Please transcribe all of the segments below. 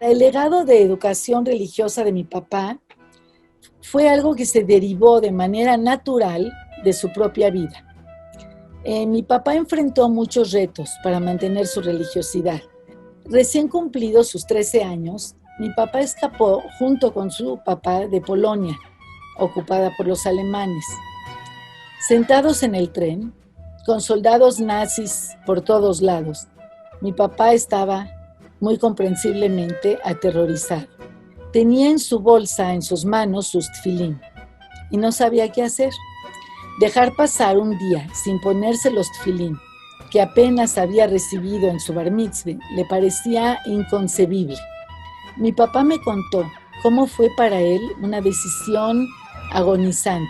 El legado de educación religiosa de mi papá fue algo que se derivó de manera natural de su propia vida. Mi papá enfrentó muchos retos para mantener su religiosidad. Recién cumplidos sus 13 años, mi papá escapó junto con su papá de Polonia, ocupada por los alemanes. Sentados en el tren, con soldados nazis por todos lados, mi papá estaba muy comprensiblemente aterrorizado. Tenía en su bolsa, en sus manos, sus tfilín y no sabía qué hacer. Dejar pasar un día sin ponerse los tfilín que apenas había recibido en su bar mitzvah le parecía inconcebible. Mi papá me contó cómo fue para él una decisión agonizante.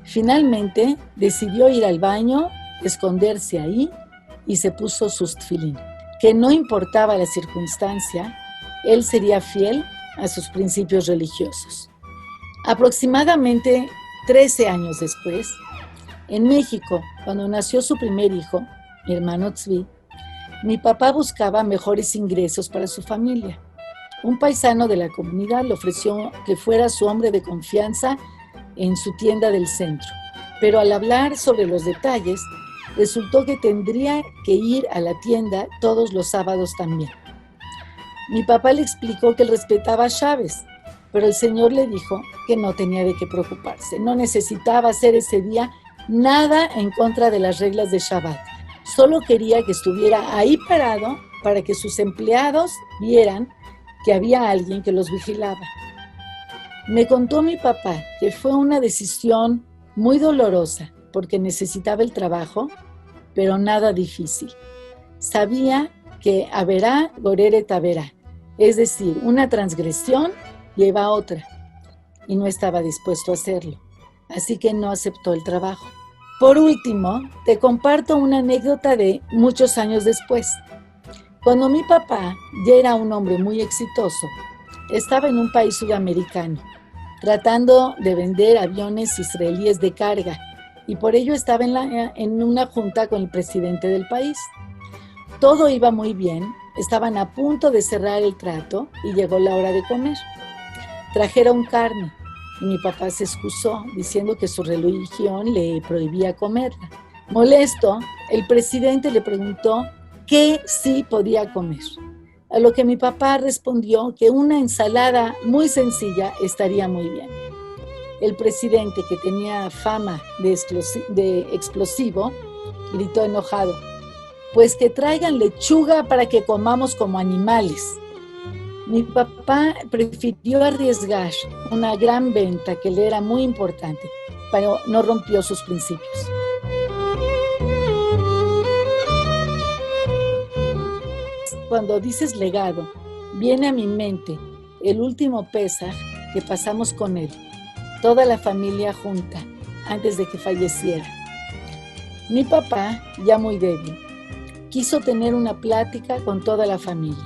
Finalmente decidió ir al baño, esconderse ahí y se puso sus tfilín. Que no importaba la circunstancia, él sería fiel a sus principios religiosos. Aproximadamente 13 años después, en México, cuando nació su primer hijo, mi hermano Tzvi, mi papá buscaba mejores ingresos para su familia. Un paisano de la comunidad le ofreció que fuera su hombre de confianza en su tienda del centro, pero al hablar sobre los detalles, resultó que tendría que ir a la tienda todos los sábados también. Mi papá le explicó que él respetaba a Chávez, pero el Señor le dijo que no tenía de qué preocuparse, no necesitaba hacer ese día nada en contra de las reglas de Shabbat. Solo quería que estuviera ahí parado para que sus empleados vieran que había alguien que los vigilaba. Me contó mi papá que fue una decisión muy dolorosa porque necesitaba el trabajo, pero nada difícil. Sabía que haberá goreret haberá, es decir, una transgresión lleva a otra, y no estaba dispuesto a hacerlo, así que no aceptó el trabajo. Por último, te comparto una anécdota de muchos años después. Cuando mi papá ya era un hombre muy exitoso, estaba en un país sudamericano, tratando de vender aviones israelíes de carga, y por ello estaba en una junta con el presidente del país. Todo iba muy bien, estaban a punto de cerrar el trato y llegó la hora de comer. Trajeron carne y mi papá se excusó diciendo que su religión le prohibía comerla. Molesto, el presidente le preguntó qué sí podía comer, a lo que mi papá respondió que una ensalada muy sencilla estaría muy bien. El presidente, que tenía fama de explosivo, gritó enojado: pues que traigan lechuga para que comamos como animales. Mi papá prefirió arriesgar una gran venta que le era muy importante, pero no rompió sus principios. Cuando dices legado, viene a mi mente el último Pesaj que pasamos con él, toda la familia junta, antes de que falleciera. Mi papá, ya muy débil, quiso tener una plática con toda la familia.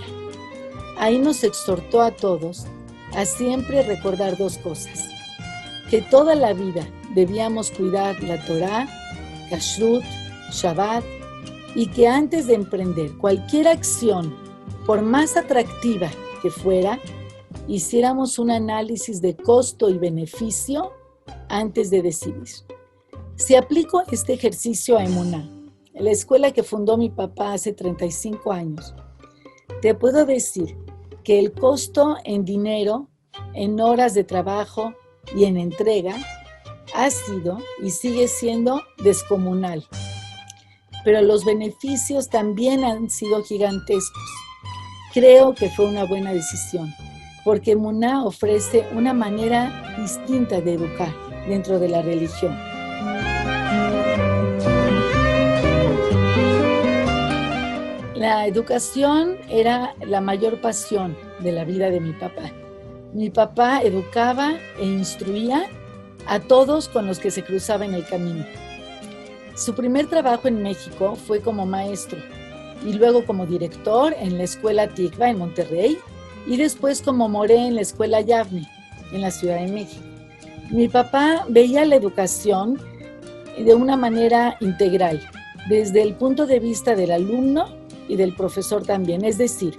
Ahí nos exhortó a todos a siempre recordar dos cosas: que toda la vida debíamos cuidar la Torá, Kashrut, Shabbat, y que antes de emprender cualquier acción, por más atractiva que fuera, hiciéramos un análisis de costo y beneficio antes de decidir. Si aplico este ejercicio a Emuná, la escuela que fundó mi papá hace 35 años, te puedo decir que el costo en dinero, en horas de trabajo y en entrega ha sido y sigue siendo descomunal. Pero los beneficios también han sido gigantescos. Creo que fue una buena decisión, porque Emuná ofrece una manera distinta de educar dentro de la religión. La educación era la mayor pasión de la vida de mi papá. Mi papá educaba e instruía a todos con los que se cruzaba en el camino. Su primer trabajo en México fue como maestro y luego como director en la escuela Tikva en Monterrey y después como moré en la escuela Yavne en la Ciudad de México. Mi papá veía la educación de una manera integral, desde el punto de vista del alumno y del profesor también. Es decir,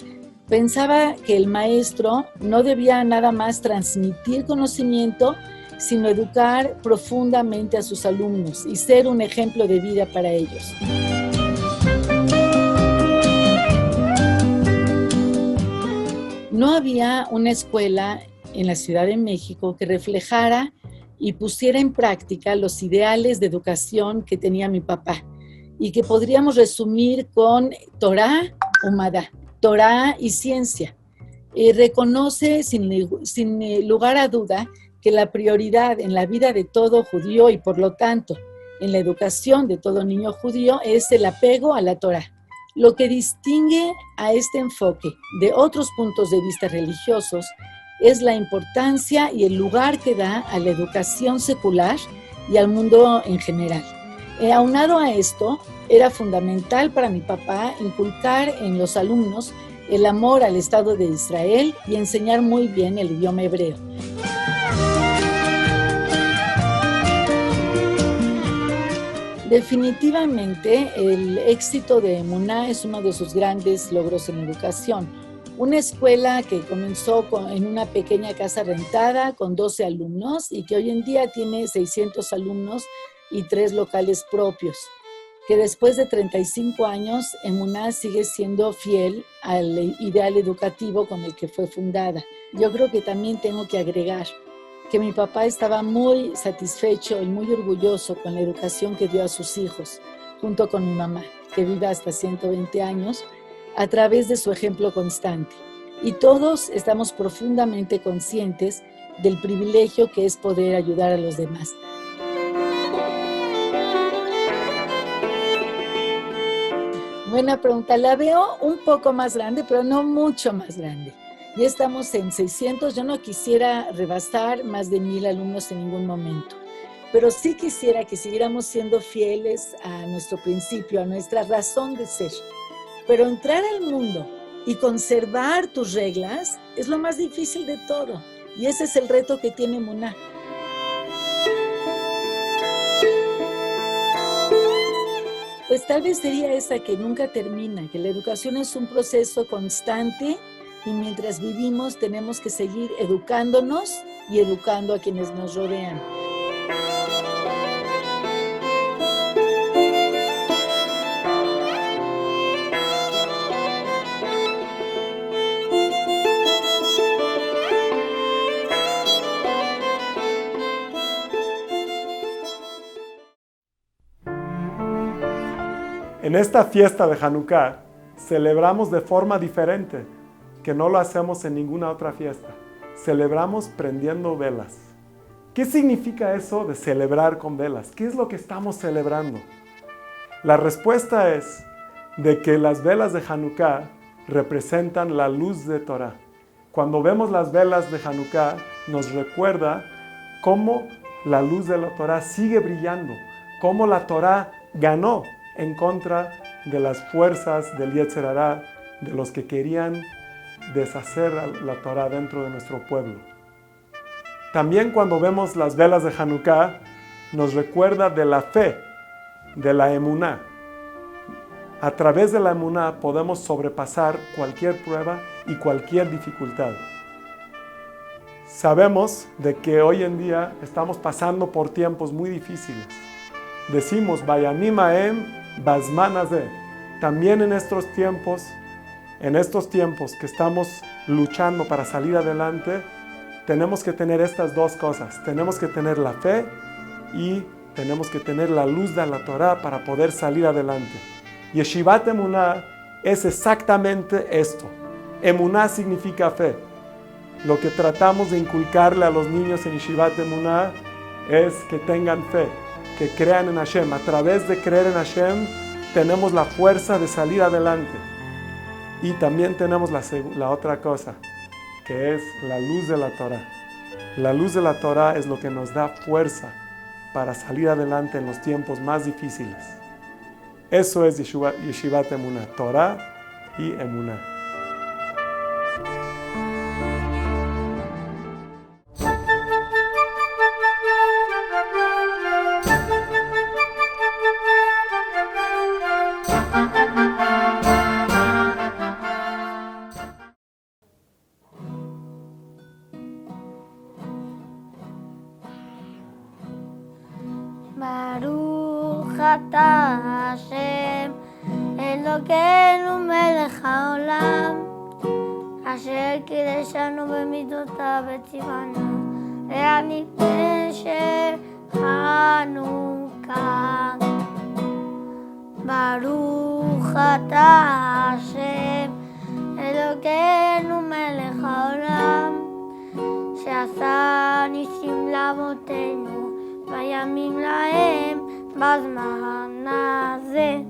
Pensaba que el maestro no debía nada más transmitir conocimiento, sino educar profundamente a sus alumnos y ser un ejemplo de vida para ellos. No había una escuela en la Ciudad de México que reflejara y pusiera en práctica los ideales de educación que tenía mi papá y que podríamos resumir con Torá o Madá, Torá y ciencia. Reconoce sin lugar a duda que la prioridad en la vida de todo judío y por lo tanto en la educación de todo niño judío es el apego a la Torá. Lo que distingue a este enfoque de otros puntos de vista religiosos es la importancia y el lugar que da a la educación secular y al mundo en general. Aunado a esto, era fundamental para mi papá inculcar en los alumnos el amor al Estado de Israel y enseñar muy bien el idioma hebreo. Definitivamente, el éxito de Emuná es uno de sus grandes logros en educación. Una escuela que comenzó en una pequeña casa rentada con 12 alumnos y que hoy en día tiene 600 alumnos y 3 locales propios. Que después de 35 años, Emuná sigue siendo fiel al ideal educativo con el que fue fundada. Yo creo que también tengo que agregar que mi papá estaba muy satisfecho y muy orgulloso con la educación que dio a sus hijos, junto con mi mamá, que vive hasta 120 años, a través de su ejemplo constante. Y todos estamos profundamente conscientes del privilegio que es poder ayudar a los demás. Buena pregunta. La veo un poco más grande, pero no mucho más grande. Ya estamos en 600. Yo no quisiera rebasar más de 1000 alumnos en ningún momento. Pero sí quisiera que siguiéramos siendo fieles a nuestro principio, a nuestra razón de ser. Pero entrar al mundo y conservar tus reglas es lo más difícil de todo. Y ese es el reto que tiene Emuná. Pues tal vez sería esa que nunca termina, que la educación es un proceso constante y mientras vivimos tenemos que seguir educándonos y educando a quienes nos rodean. En esta fiesta de Hanukkah celebramos de forma diferente, que no lo hacemos en ninguna otra fiesta. Celebramos prendiendo velas. ¿Qué significa eso de celebrar con velas? ¿Qué es lo que estamos celebrando? La respuesta es de que las velas de Hanukkah representan la luz de Torah. Cuando vemos las velas de Hanukkah nos recuerda cómo la luz de la Torah sigue brillando, cómo la Torah ganó en contra de las fuerzas del Yetzer Hará, de los que querían deshacer la Torah dentro de nuestro pueblo. También cuando vemos las velas de Hanukkah, nos recuerda de la fe, de la emuná. A través de la emuná podemos sobrepasar cualquier prueba y cualquier dificultad. Sabemos de que hoy en día estamos pasando por tiempos muy difíciles. Decimos, Vayamim Haem Bazman Hazeh. También en estos tiempos que estamos luchando para salir adelante, tenemos que tener estas dos cosas. Tenemos que tener la fe y tenemos que tener la luz de la Torah para poder salir adelante. Yeshivat Emuná es exactamente esto. Emuná significa fe. Lo que tratamos de inculcarle a los niños en Yeshivat Emuná es que tengan fe, que crean en Hashem. A través de creer en Hashem tenemos la fuerza de salir adelante. Y también tenemos la otra cosa, que es la luz de la Torah. La luz de la Torah es lo que nos da fuerza para salir adelante en los tiempos más difíciles. Eso es Yeshivat Emuná, Torah y Emuná. אתה השם, אלוקינו מלך העולם, אשר קידשנו במידותיו וציוונו להניף נשר חנוכה. ברוך אתה השם, אלוקינו מלך העולם, שעשה ניסים לאבותינו בימים להם בזמן הזה.